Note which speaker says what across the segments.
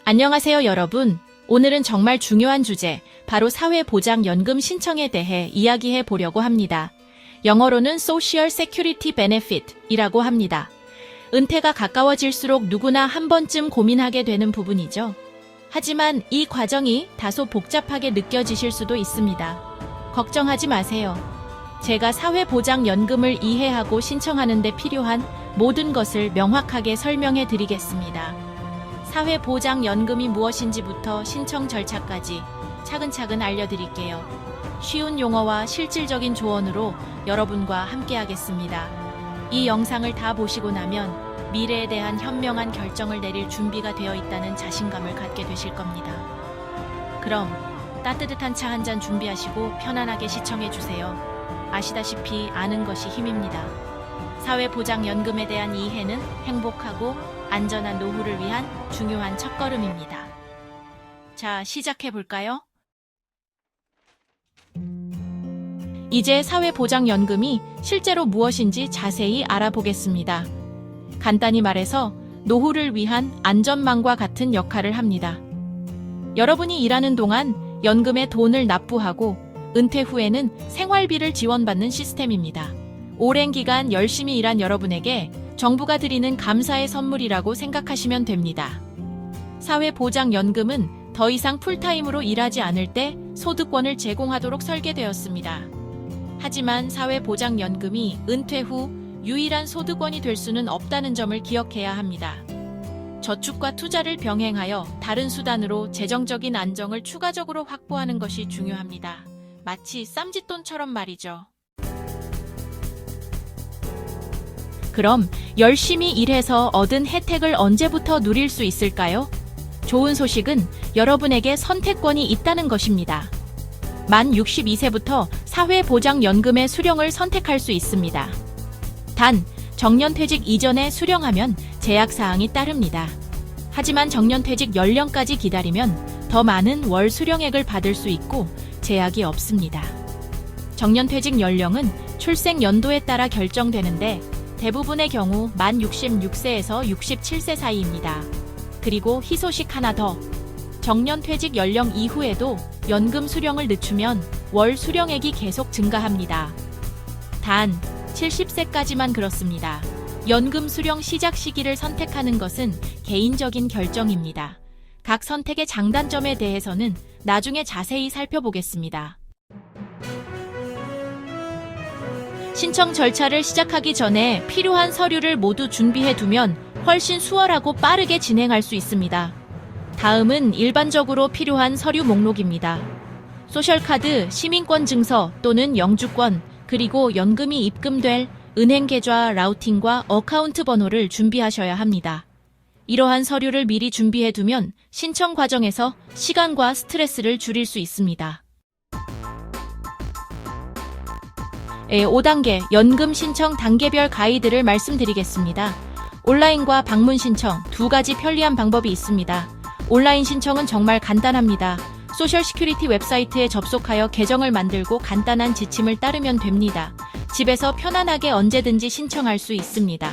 Speaker 1: 안녕하세요, 여러분. 오늘은 정말 중요한 주제, 바로 사회보장연금 신청에 대해 이야기해 보려고 합니다. 영어로는 Social Security Benefit이라고 합니다. 은퇴가 가까워질수록 누구나 한 번쯤 고민하게 되는 부분이죠. 하지만 이 과정이 다소 복잡하게 느껴지실 수도 있습니다. 걱정하지 마세요. 제가 사회보장연금을 이해하고 신청하는 데 필요한 모든 것을 명확하게 설명해 드리겠습니다. 사회보장연금이 무엇인지부터 신청 절차까지 차근차근 알려드릴게요. 쉬운 용어와 실질적인 조언으로 여러분과 함께하겠습니다. 이 영상을 다 보시고 나면 미래에 대한 현명한 결정을 내릴 준비가 되어 있다는 자신감을 갖게 되실 겁니다. 그럼 따뜻한 차 한 잔 준비하시고 편안하게 시청해주세요. 아시다시피 아는 것이 힘입니다. 사회보장연금에 대한 이해는 행복하고 안전한 노후를 위한 중요한 첫걸음입니다. 자, 시작해볼까요? 이제 사회보장연금이 실제로 무엇인지 자세히 알아보겠습니다. 간단히 말해서 노후를 위한 안전망과 같은 역할을 합니다. 여러분이 일하는 동안 연금에 돈을 납부하고 은퇴 후에는 생활비를 지원받는 시스템입니다. 오랜 기간 열심히 일한 여러분에게 정부가 드리는 감사의 선물이라고 생각하시면 됩니다. 사회보장연금은 더 이상 풀타임으로 일하지 않을 때 소득권을 제공하도록 설계되었습니다. 하지만 사회보장연금이 은퇴 후 유일한 소득원이 될 수는 없다는 점을 기억해야 합니다. 저축과 투자를 병행하여 다른 수단으로 재정적인 안정을 추가적으로 확보하는 것이 중요합니다. 마치 쌈짓돈처럼 말이죠. 그럼 열심히 일해서 얻은 혜택을 언제부터 누릴 수 있을까요? 좋은 소식은 여러분에게 선택권이 있다는 것입니다. 만 62세부터 사회보장연금의 수령을 선택할 수 있습니다. 단, 정년퇴직 이전에 수령하면 제약사항이 따릅니다. 하지만 정년퇴직 연령까지 기다리면 더 많은 월 수령액을 받을 수 있고 제약이 없습니다. 정년퇴직 연령은 출생 연도에 따라 결정되는데 대부분의 경우 만 66세에서 67세 사이입니다. 그리고 희소식 하나 더. 정년퇴직 연령 이후에도 연금 수령을 늦추면 월 수령액이 계속 증가합니다. 단, 70세까지만 그렇습니다. 연금 수령 시작 시기를 선택하는 것은 개인적인 결정입니다. 각 선택의 장단점에 대해서는 나중에 자세히 살펴보겠습니다. 신청 절차를 시작하기 전에 필요한 서류를 모두 준비해두면 훨씬 수월하고 빠르게 진행할 수 있습니다. 다음은 일반적으로 필요한 서류 목록입니다. 소셜카드, 시민권 증서 또는 영주권, 그리고 연금이 입금될 은행 계좌 라우팅과 어카운트 번호를 준비하셔야 합니다. 이러한 서류를 미리 준비해두면 신청 과정에서 시간과 스트레스를 줄일 수 있습니다. 5단계 연금 신청 단계별 가이드를 말씀드리겠습니다. 온라인과 방문 신청 두 가지 편리한 방법이 있습니다. 온라인 신청은 정말 간단합니다. 소셜 시큐리티 웹사이트에 접속하여 계정을 만들고 간단한 지침을 따르면 됩니다. 집에서 편안하게 언제든지 신청할 수 있습니다.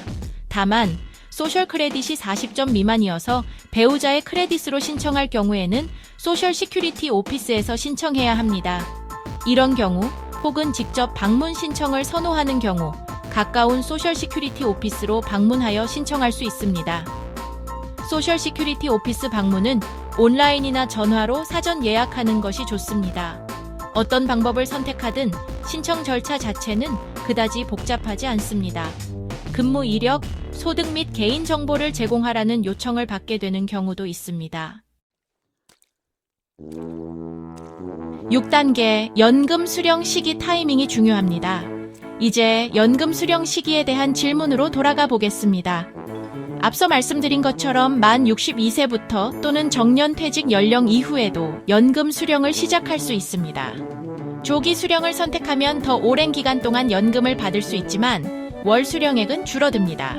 Speaker 1: 다만 소셜 크레딧이 40점 미만이어서 배우자의 크레딧으로 신청할 경우에는 소셜 시큐리티 오피스에서 신청해야 합니다. 이런 경우 혹은 직접 방문 신청을 선호하는 경우 가까운 소셜 시큐리티 오피스로 방문하여 신청할 수 있습니다. 소셜 시큐리티 오피스 방문은 온라인이나 전화로 사전 예약하는 것이 좋습니다. 어떤 방법을 선택하든 신청 절차 자체는 그다지 복잡하지 않습니다. 근무 이력, 소득 및 개인 정보를 제공하라는 요청을 받게 되는 경우도 있습니다. 6단계 연금 수령 시기 타이밍이 중요합니다. 이제 연금 수령 시기에 대한 질문으로 돌아가 보겠습니다. 앞서 말씀드린 것처럼 만 62세부터 또는 정년퇴직 연령 이후에도 연금 수령을 시작할 수 있습니다. 조기 수령을 선택하면 더 오랜 기간 동안 연금을 받을 수 있지만 월 수령액은 줄어듭니다.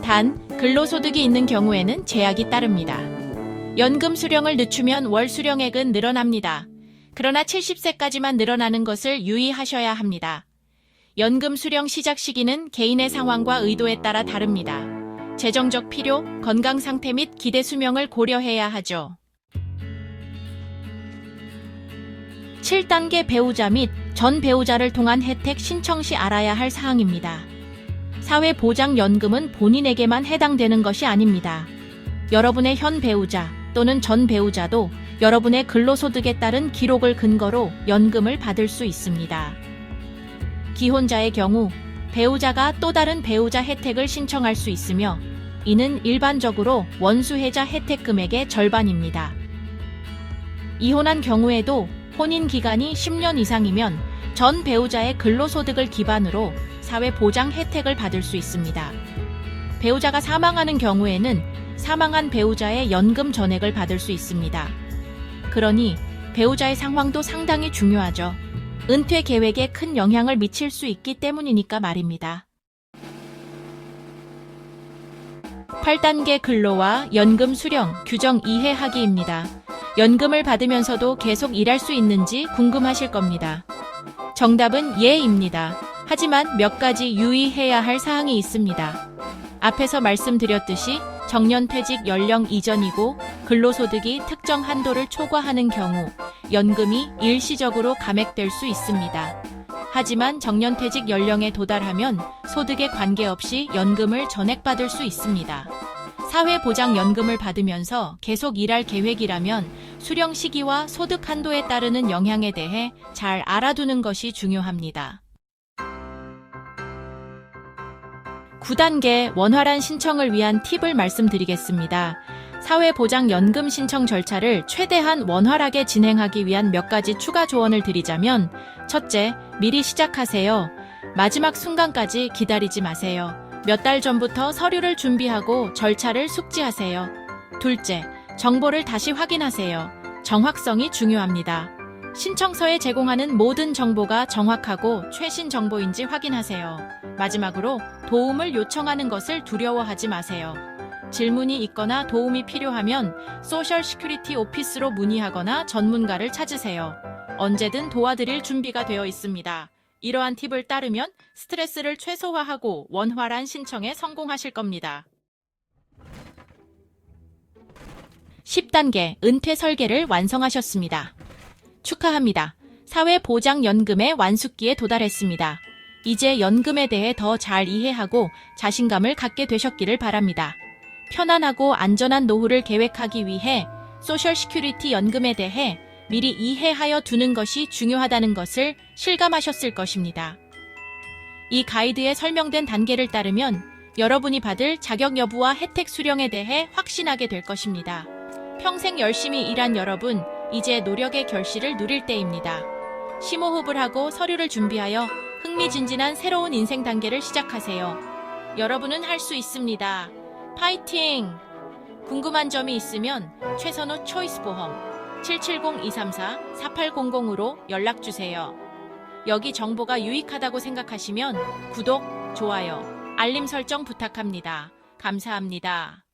Speaker 1: 단, 근로소득이 있는 경우에는 제약이 따릅니다. 연금 수령을 늦추면 월 수령액은 늘어납니다. 그러나 70세까지만 늘어나는 것을 유의하셔야 합니다. 연금 수령 시작 시기는 개인의 상황과 의도에 따라 다릅니다. 재정적 필요, 건강 상태 및 기대 수명을 고려해야 하죠. 7단계 배우자 및 전 배우자를 통한 혜택 신청 시 알아야 할 사항입니다. 사회보장연금은 본인에게만 해당되는 것이 아닙니다. 여러분의 현 배우자 또는 전 배우자도 여러분의 근로소득에 따른 기록을 근거로 연금을 받을 수 있습니다. 기혼자의 경우 배우자가 또 다른 배우자 혜택을 신청할 수 있으며 이는 일반적으로 원수혜자 혜택 금액의 절반입니다. 이혼한 경우에도 혼인 기간이 10년 이상이면 전 배우자의 근로소득을 기반으로 사회보장 혜택을 받을 수 있습니다. 배우자가 사망하는 경우에는 사망한 배우자의 연금 전액을 받을 수 있습니다. 그러니 배우자의 상황도 상당히 중요하죠. 은퇴 계획에 큰 영향을 미칠 수 있기 때문이니까 말입니다. 8단계 근로와 연금 수령 규정 이해하기입니다. 연금을 받으면서도 계속 일할 수 있는지 궁금하실 겁니다. 정답은 예입니다. 하지만 몇 가지 유의해야 할 사항이 있습니다. 앞에서 말씀드렸듯이 정년퇴직 연령 이전이고 근로소득이 특정 한도를 초과하는 경우 연금이 일시적으로 감액될 수 있습니다. 하지만 정년퇴직 연령에 도달하면 소득에 관계없이 연금을 전액받을 수 있습니다. 사회보장연금을 받으면서 계속 일할 계획이라면 수령 시기와 소득 한도에 따르는 영향에 대해 잘 알아두는 것이 중요합니다. 9단계 원활한 신청을 위한 팁을 말씀드리겠습니다. 사회보장연금 신청 절차를 최대한 원활하게 진행하기 위한 몇 가지 추가 조언을 드리자면 첫째, 미리 시작하세요. 마지막 순간까지 기다리지 마세요. 몇 달 전부터 서류를 준비하고 절차를 숙지하세요. 둘째, 정보를 다시 확인하세요. 정확성이 중요합니다. 신청서에 제공하는 모든 정보가 정확하고 최신 정보인지 확인하세요. 마지막으로 도움을 요청하는 것을 두려워하지 마세요. 질문이 있거나 도움이 필요하면 소셜 시큐리티 오피스로 문의하거나 전문가를 찾으세요. 언제든 도와드릴 준비가 되어 있습니다. 이러한 팁을 따르면 스트레스를 최소화하고 원활한 신청에 성공하실 겁니다. 10단계 은퇴 설계를 완성하셨습니다. 축하합니다. 사회보장연금의 완숙기에 도달했습니다. 이제 연금에 대해 더 잘 이해하고 자신감을 갖게 되셨기를 바랍니다. 편안하고 안전한 노후를 계획하기 위해 소셜 시큐리티 연금에 대해 미리 이해하여 두는 것이 중요하다는 것을 실감하셨을 것입니다. 이 가이드에 설명된 단계를 따르면 여러분이 받을 자격 여부와 혜택 수령에 대해 확신하게 될 것입니다. 평생 열심히 일한 여러분, 이제 노력의 결실을 누릴 때입니다. 심호흡을 하고 서류를 준비하여 흥미진진한 새로운 인생 단계를 시작하세요. 여러분은 할 수 있습니다. 파이팅! 궁금한 점이 있으면 최선호 초이스 보험 770-234-4800으로 연락주세요. 여기 정보가 유익하다고 생각하시면 구독, 좋아요, 알림 설정 부탁합니다. 감사합니다.